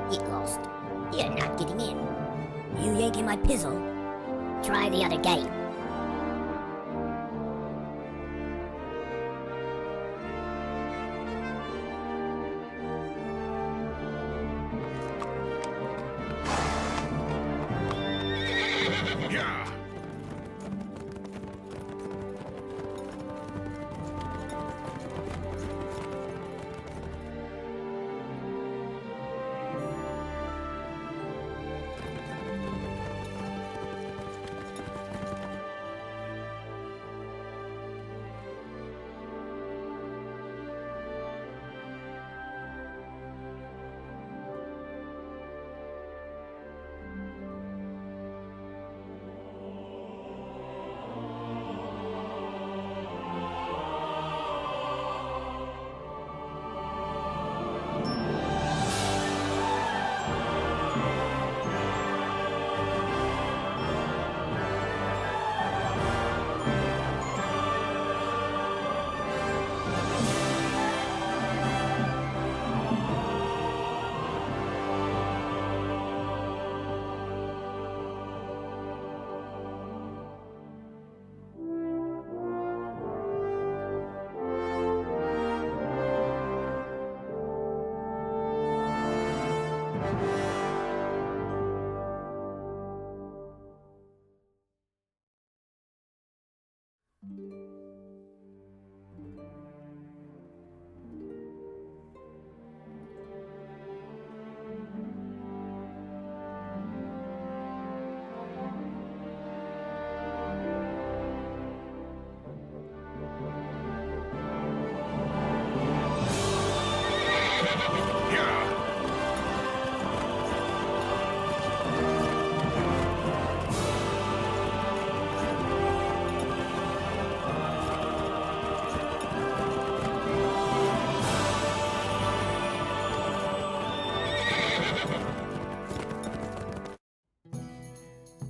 Get lost. You're not getting in. You yanking my pizzle? Try the other gate.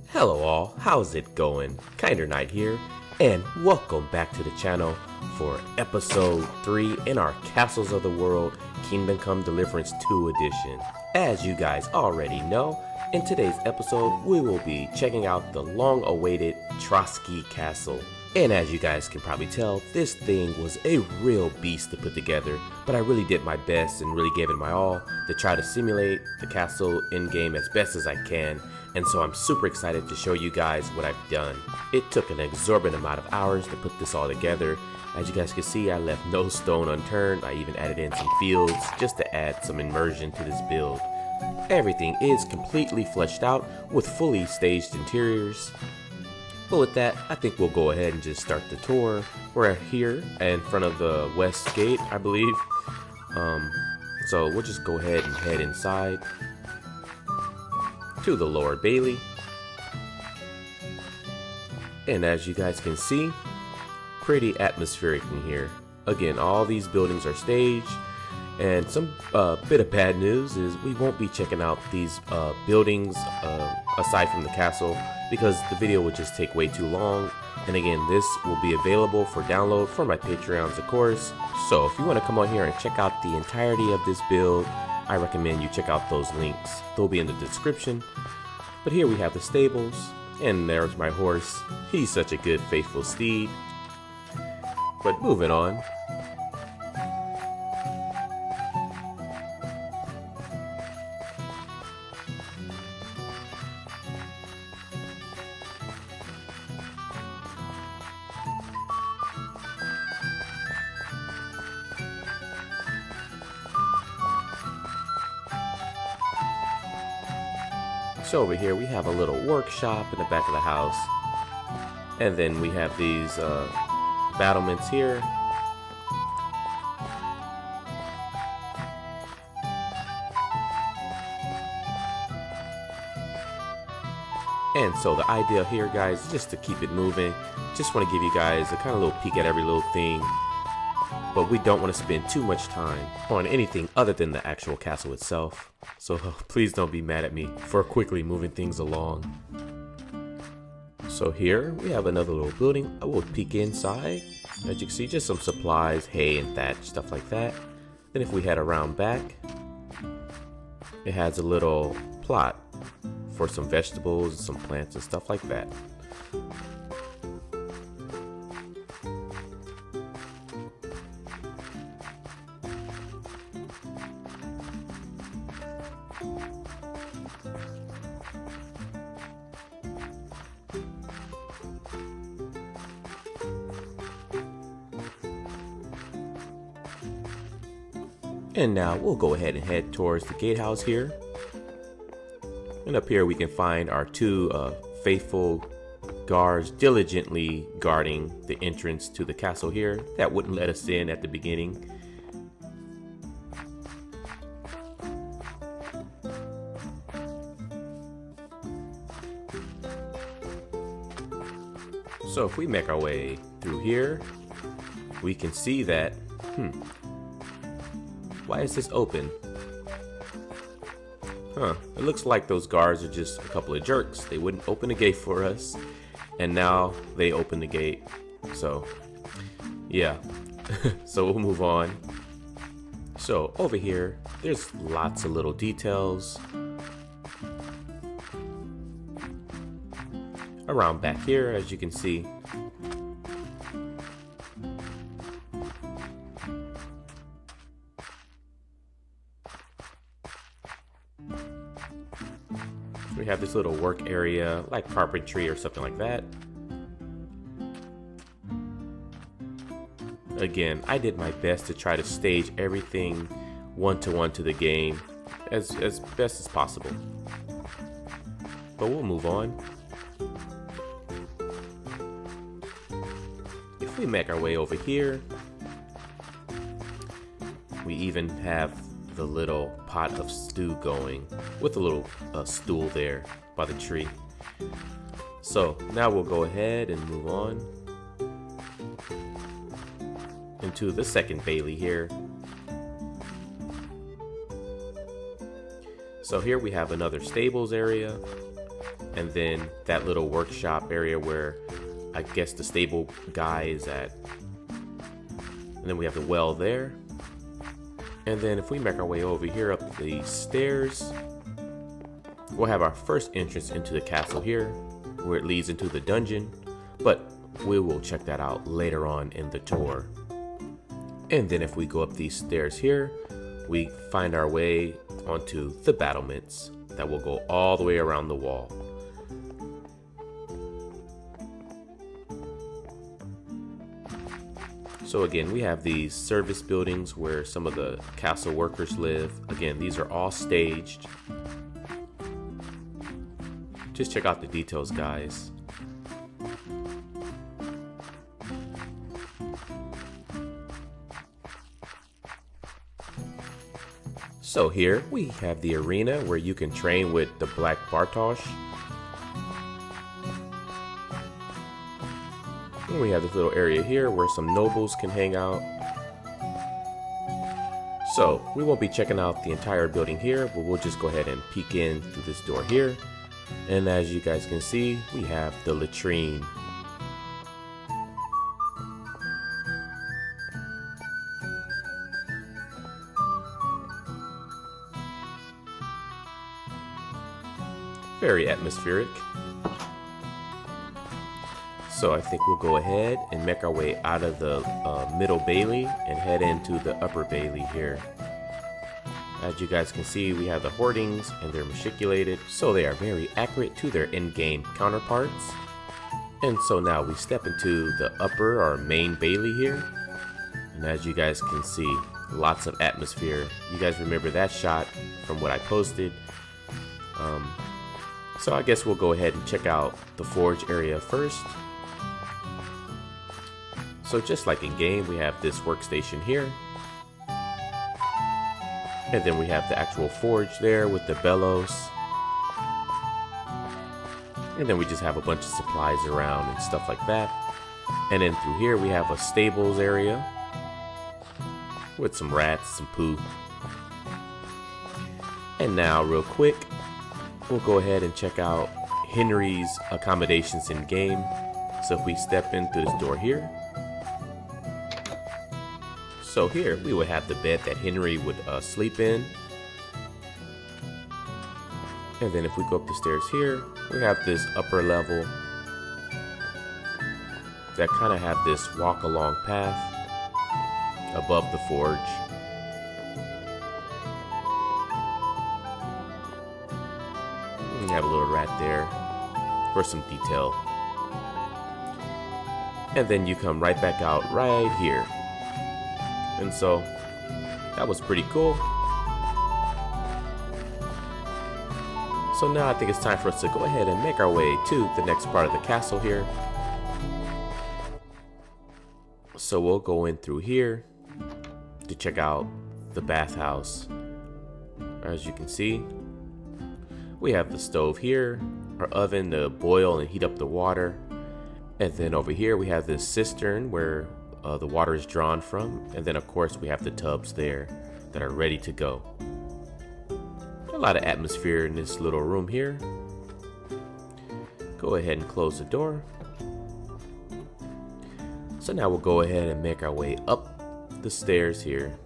Hello all, how's it going? Kinder Knight here, and welcome back to the channel for episode 3 in our Castles of the World Kingdom Come Deliverance 2 edition. As you guys already know, in today's episode we will be checking out the long-awaited Trosky Castle. And as you guys can probably tell, this thing was a real beast to put together, but I really did my best and really gave it my all to try to simulate the castle in-game as best as I can, and so I'm super excited to show you guys what I've done. It took an exorbitant amount of hours to put this all together. As you guys can see, I left no stone unturned. I even added in some fields just to add some immersion to this build. Everything is completely fleshed out with fully staged interiors. But with that, I think we'll go ahead and just start the tour. We're here in front of the west gate, I believe. So we'll just go ahead and head inside to the lower bailey. And as you guys can see, pretty atmospheric in here. Again, all these buildings are staged. And some bit of bad news is we won't be checking out these buildings aside from the castle, because the video would just take way too long. And again, this will be available for download for my Patreons, of course. So if you want to come on here and check out the entirety of this build, I recommend you check out those links. They'll be in the description. But here we have the stables, and there's my horse. He's such a good, faithful steed. But moving on. So over here we have a little workshop in the back of the house. And then we have these battlements here. And so the idea here, guys, is just to keep it moving. Just want to give you guys a kind of little peek at every little thing. But we don't want to spend too much time on anything other than the actual castle itself. So please don't be mad at me for quickly moving things along. So here we have another little building. I will peek inside. As you can see, just some supplies, hay and thatch, stuff like that. Then if we head around back, it has a little plot for some vegetables and some plants and stuff like that. And now we'll go ahead and head towards the gatehouse here. And up here we can find our two faithful guards diligently guarding the entrance to the castle here that wouldn't let us in at the beginning. So if we make our way through here, we can see that, why is this open? It looks like those guards are just a couple of jerks. They wouldn't open the gate for us, and now they open the gate. So, yeah. So we'll move on. So over here, there's lots of little details. Around back here, as you can see. We have this little work area, like carpentry or something like that. Again, I did my best to try to stage everything one-to-one to the game as best as possible. But we'll move on. If we make our way over here, we even have the little pot of stew going with a little stool there by the tree. So now we'll go ahead and move on into the second Bailey here. So here we have another stables area, and then that little workshop area where I guess the stable guy is at. And then we have the well there. And then if we make our way over here up the stairs, we'll have our first entrance into the castle here, where it leads into the dungeon, but we will check that out later on in the tour. And then if we go up these stairs here, we find our way onto the battlements that will go all the way around the wall. So again, we have these service buildings where some of the castle workers live. Again, these are all staged. Just check out the details, guys. So here we have the arena where you can train with the Black Bartosz. And we have this little area here where some nobles can hang out. So we won't be checking out the entire building here, but we'll just go ahead and peek in through this door here. And as you guys can see, we have the latrine. Very atmospheric. So I think we'll go ahead and make our way out of the middle Bailey and head into the upper Bailey here. As you guys can see, we have the hoardings and they're matriculated, so they are very accurate to their in-game counterparts. And so now we step into the upper or main Bailey here. And as you guys can see, lots of atmosphere. You guys remember that shot from what I posted. So I guess we'll go ahead and check out the forge area first. So just like in game, we have this workstation here. And then we have the actual forge there with the bellows. And then we just have a bunch of supplies around and stuff like that. And then through here we have a stables area with some rats, some poo. And now real quick, we'll go ahead and check out Henry's accommodations in game. So if we step in through this door here. So here we would have the bed that Henry would sleep in. And then if we go up the stairs here, we have this upper level that kind of have this walk along path above the forge. And you have a little rat there for some detail. And then you come right back out right here. And so that was pretty cool. So now I think it's time for us to go ahead and make our way to the next part of the castle here. So we'll go in through here to check out the bathhouse. As you can see, we have the stove here, our oven to boil and heat up the water. And then over here we have this cistern where the water is drawn from. And then of course we have the tubs there that are ready to go. A lot of atmosphere in this little room here. Go ahead and close the door. So now we'll go ahead and make our way up the stairs here.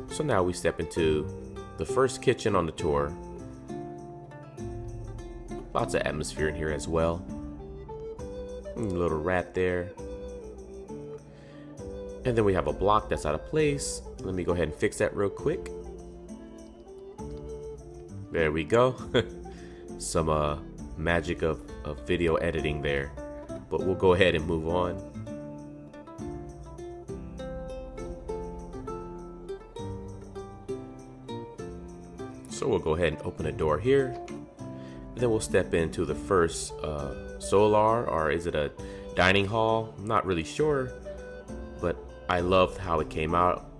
So now we step into the first kitchen on the tour. Lots of atmosphere in here as well. A little rat there. And then we have a block that's out of place. Let me go ahead and fix that real quick. There we go. Some magic of video editing there. But we'll go ahead and move on. So we'll go ahead and open a door here. And then we'll step into the first solar, or is it a dining hall? I'm not really sure. But I loved how it came out.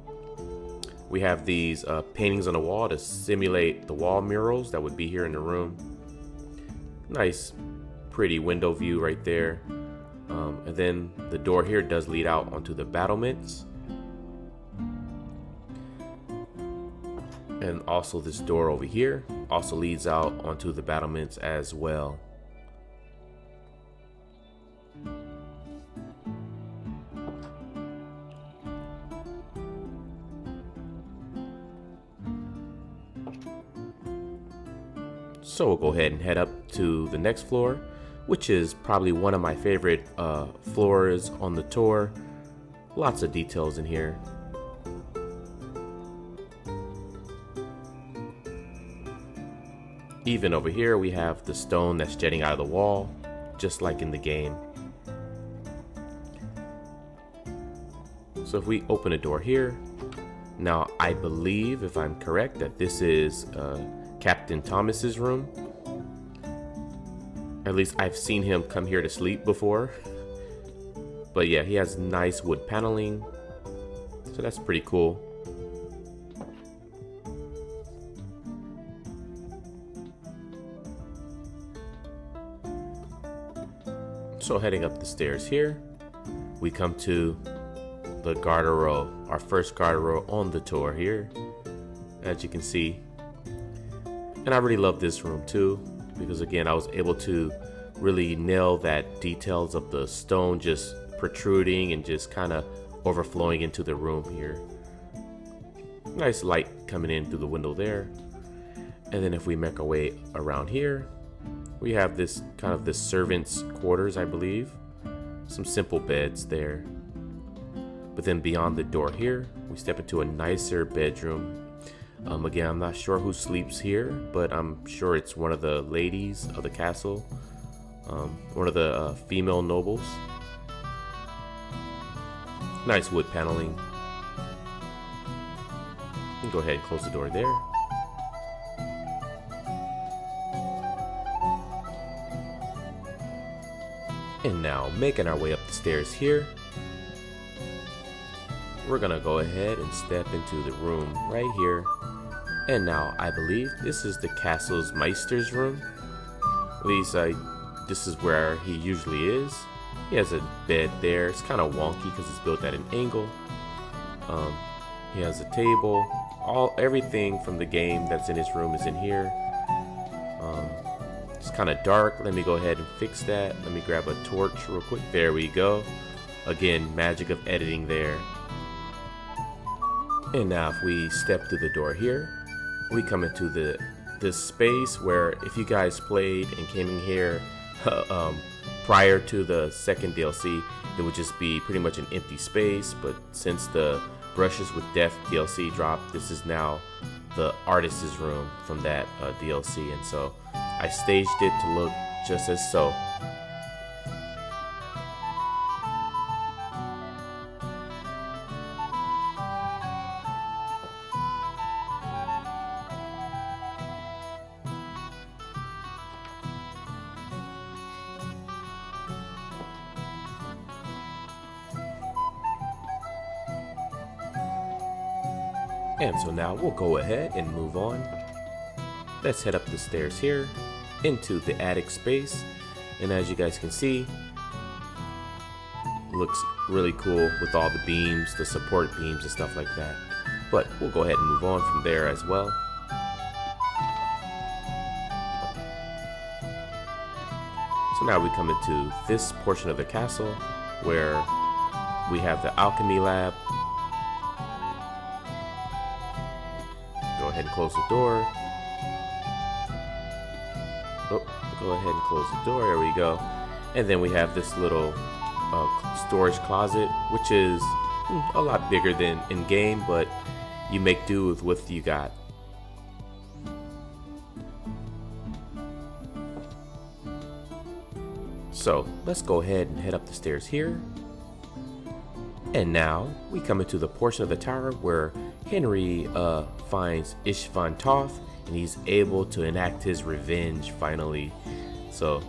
We have these paintings on the wall to simulate the wall murals that would be here in the room. Nice, pretty window view right there. And then the door here does lead out onto the battlements. And also this door over here also leads out onto the battlements as well. So we'll go ahead and head up to the next floor, which is probably one of my favorite floors on the tour. Lots of details in here. Even over here we have the stone that's jetting out of the wall, just like in the game. So if we open a door here, now I believe, if I'm correct, that this is Captain Thomas's room. At least I've seen him come here to sleep before. But yeah, he has nice wood paneling, so that's pretty cool. So heading up the stairs here, we come to the garderobe, our first garderobe on the tour here, as you can see. And I really love this room too, because again, I was able to really nail that details of the stone just protruding and just kind of overflowing into the room here. Nice light coming in through the window there. And then if we make our way around here, we have this kind of the servants' quarters, I believe. Some simple beds there. But then beyond the door here, we step into a nicer bedroom. Again, I'm not sure who sleeps here, but I'm sure it's one of the ladies of the castle. One of the female nobles. Nice wood paneling. Go ahead and close the door there. And now, making our way up the stairs here, we're gonna go ahead and step into the room right here. And now, I believe this is the castle's Meister's room. At least, this is where he usually is. He has a bed there. It's kind of wonky because it's built at an angle. He has a table. Everything from the game that's in his room is in here. It's kind of dark. Let me go ahead and fix that. Let me grab a torch real quick. There we go. Again, magic of editing there. And now if we step through the door here, we come into this space where if you guys played and came in here prior to the second DLC, it would just be pretty much an empty space. But since the Brushes with Death DLC dropped, this is now the artist's room from that DLC, and so I staged it to look just as so. And so now we'll go ahead and move on. Let's head up the stairs here into the attic space. And as you guys can see, looks really cool with all the beams, the support beams and stuff like that. But we'll go ahead and move on from there as well. So now we come into this portion of the castle where we have the alchemy lab. Go ahead and close the door. Oh, go ahead and close the door. There we go. And then we have this little storage closet, which is a lot bigger than in game, but you make do with what you got. So let's go ahead and head up the stairs here. And now we come into the portion of the tower where Henry finds Istvan Toth, and he's able to enact his revenge finally. So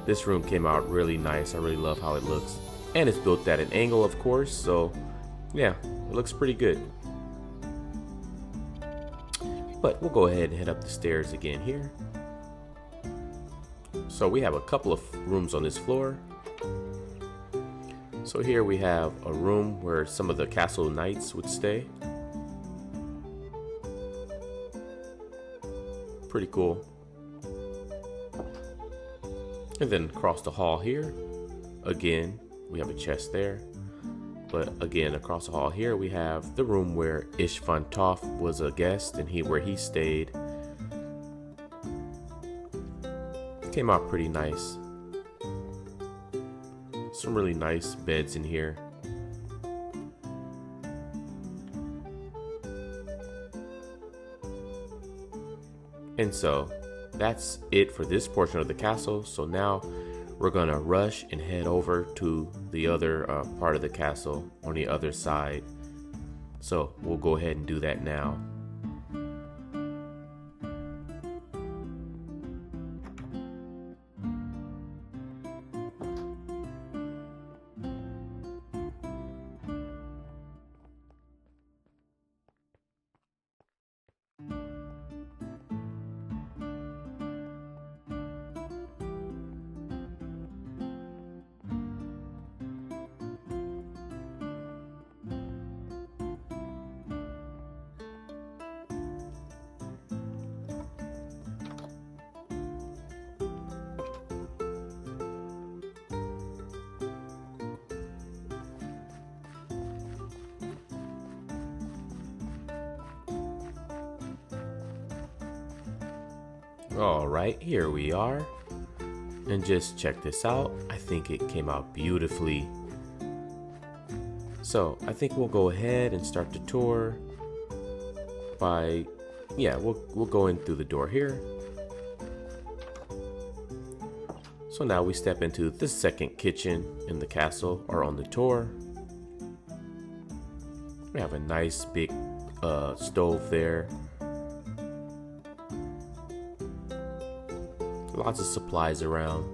this room came out really nice. I really love how it looks, and it's built at an angle, of course, so yeah, it looks pretty good. But we'll go ahead and head up the stairs again here. So we have a couple of rooms on this floor. So here we have a room where some of the castle knights would stay. Pretty cool. And then across the hall here, again, we have a chest there. But again, across the hall here, we have the room where Istvan Toth was a guest and where he stayed. Came out pretty nice. Some really nice beds in here. And so that's it for this portion of the castle. So now we're gonna rush and head over to the other part of the castle on the other side. So we'll go ahead and do that now. All right, here we are. And just check this out. I think it came out beautifully. So I think we'll go ahead and start the tour by, we'll go in through the door here. So now we step into the second kitchen in the castle or on the tour. We have a nice big stove there. Lots of supplies around.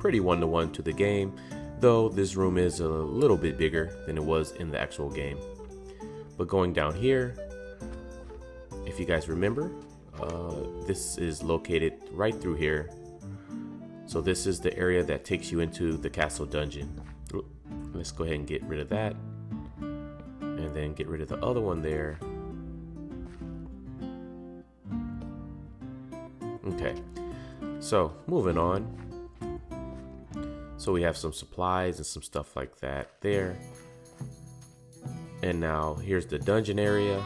pretty one-to-one to the game, though this room is a little bit bigger than it was in the actual game. But going down here, if you guys remember, this is located right through here. So this is the area that takes you into the castle dungeon. Let's go ahead and get rid of that, and then get rid of the other one there. Okay, so moving on. So we have some supplies and some stuff like that there. And now here's the dungeon area.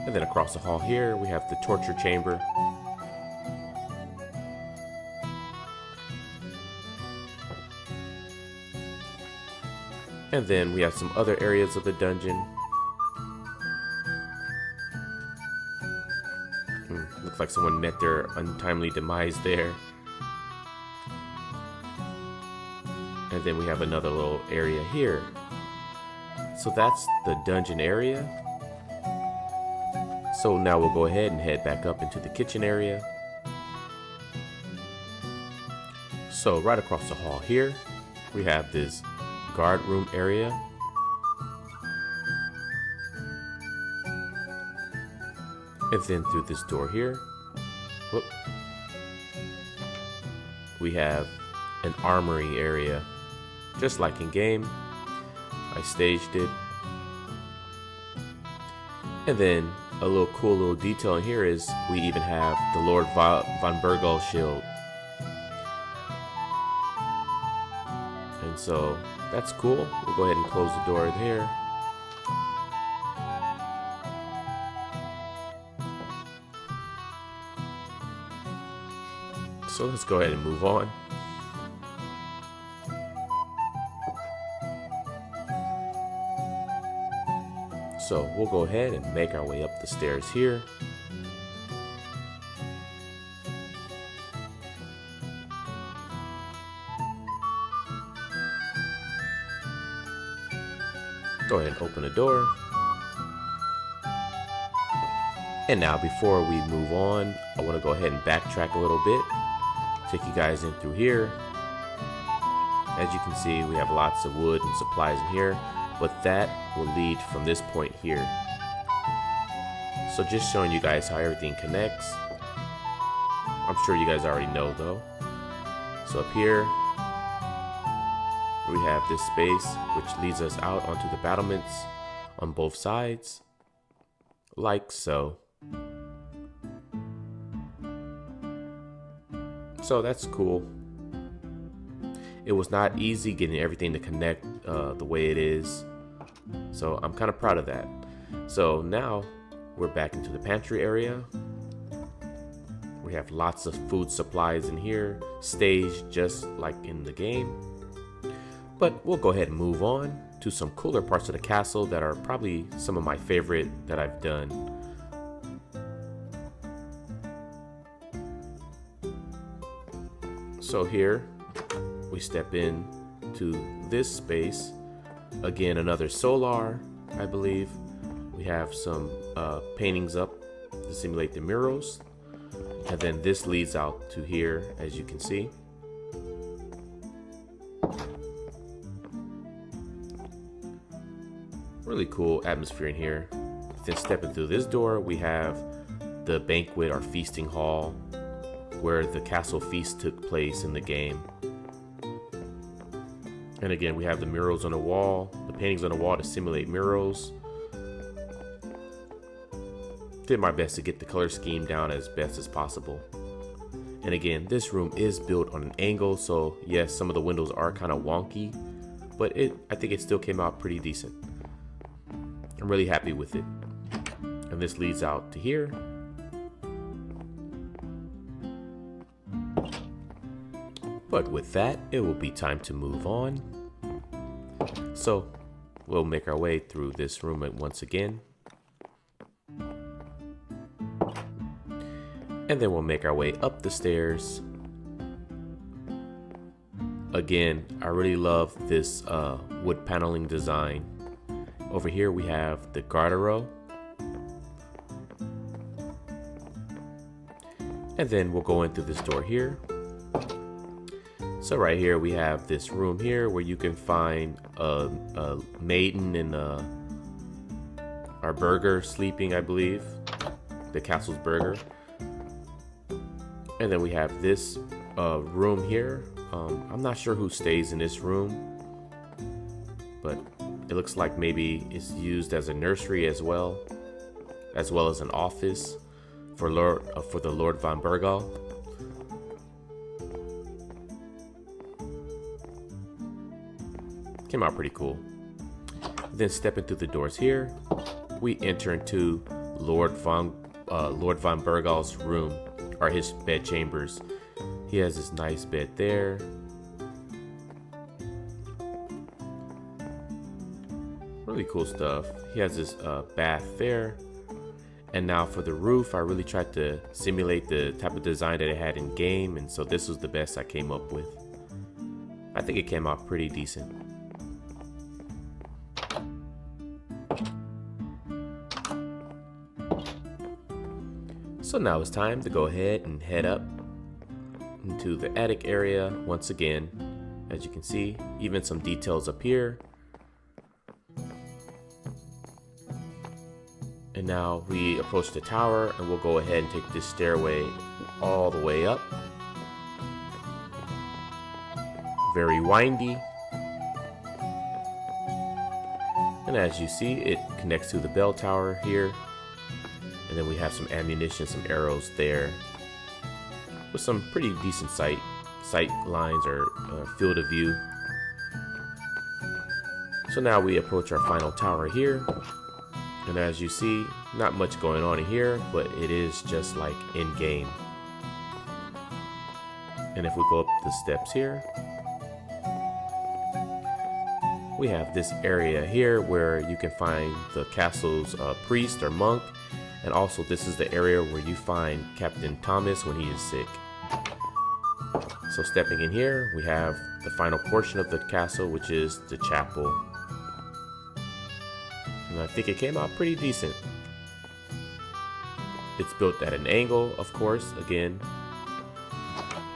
And then across the hall here, we have the torture chamber. And then we have some other areas of the dungeon. Looks like someone met their untimely demise there. And then we have another little area here. So that's the dungeon area. So now we'll go ahead and head back up into the kitchen area. So right across the hall here, we have this guard room area. And then through this door here, we have an armory area, just like in game. I staged it. And then a little cool little detail in here is we even have the Lord von Burgall shield. And so that's cool. We'll go ahead and close the door there. So let's go ahead and move on. So we'll go ahead and make our way up the stairs here. Go ahead and open the door. And now before we move on, I want to go ahead and backtrack a little bit. Take you guys in through here. As you can see, we have lots of wood and supplies in here, but that will lead from this point here. So just showing you guys how everything connects. I'm sure you guys already know though. So up here, we have this space which leads us out onto the battlements on both sides, like so. So that's cool. It was not easy getting everything to connect the way it is, so I'm kind of proud of that. So now we're back into the pantry area. We have lots of food supplies in here, staged just like in the game. But we'll go ahead and move on to some cooler parts of the castle that are probably some of my favorite that I've done. So here we step in to this space. Again, another solar, I believe. We have some paintings up to simulate the murals. And then this leads out to here, as you can see. Really cool atmosphere in here. Then stepping through this door, we have the banquet or feasting hall where the castle feast took place in the game. And again, we have the murals on the wall, the paintings on the wall to simulate murals. Did my best to get the color scheme down as best as possible. And again, this room is built on an angle, so yes, some of the windows are kind of wonky, but I think it still came out pretty decent. I'm really happy with it. And this leads out to here. But with that, it will be time to move on. So we'll make our way through this room once again. And then we'll make our way up the stairs. Again, I really love this wood paneling design. Over here we have the garderobe. And then we'll go in through this door here. So right here we have this room here where you can find a maiden and our burger sleeping, I believe. The castle's burger. And then we have this room here. I'm not sure who stays in this room, but it looks like maybe it's used as a nursery as well as an office for the Lord von Bergal. Came out pretty cool. Then stepping through the doors here, we enter into Lord von Bergal's room, or his bed chambers. He has this nice bed there. Really cool stuff. He has this bath there. And now for the roof, I really tried to simulate the type of design that it had in game, and so this was the best I came up with. I think it came out pretty decent. So now it's time to go ahead and head up into the attic area once again. As you can see, even some details up here. And now we approach the tower, and we'll go ahead and take this stairway all the way up. Very windy. And as you see, it connects to the bell tower here. And then we have some ammunition, some arrows there, with some pretty decent sight lines or field of view. So now we approach our final tower here. And as you see, not much going on in here, but it is just like in game. And if we go up the steps here, we have this area here where you can find the castle's priest or monk. And also this is the area where you find Captain Thomas when he is sick. So stepping in here, we have the final portion of the castle, which is the chapel. And I think it came out pretty decent. It's built at an angle, of course, again.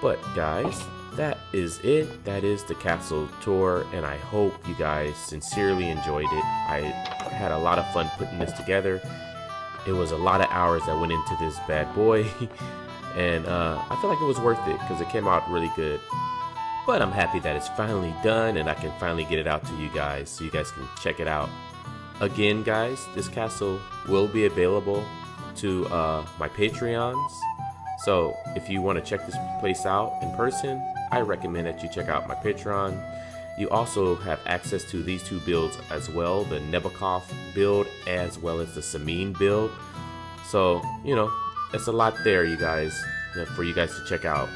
But guys, that is it. That is the castle tour, and I hope you guys sincerely enjoyed it. I had a lot of fun putting this together. It was a lot of hours that went into this bad boy. And I feel like it was worth it because it came out really good. But I'm happy that it's finally done and I can finally get it out to you guys so you guys can check it out. Again, guys, this castle will be available to my Patreons. So if you want to check this place out in person, I recommend that you check out my Patreon. You also have access to these two builds as well, the Nebakov build as well as the Samin build. So, you know, it's a lot there, you guys, for you guys to check out.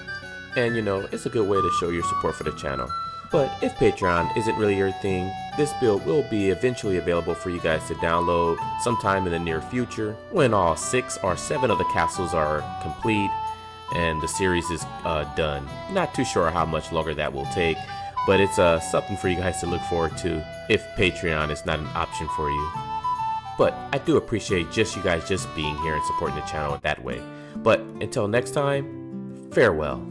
And, you know, it's a good way to show your support for the channel. But if Patreon isn't really your thing, this build will be eventually available for you guys to download sometime in the near future when all 6 or 7 of the castles are complete and the series is done. Not too sure how much longer that will take, but it's something for you guys to look forward to if Patreon is not an option for you. But I do appreciate you guys just being here and supporting the channel that way. But until next time, farewell.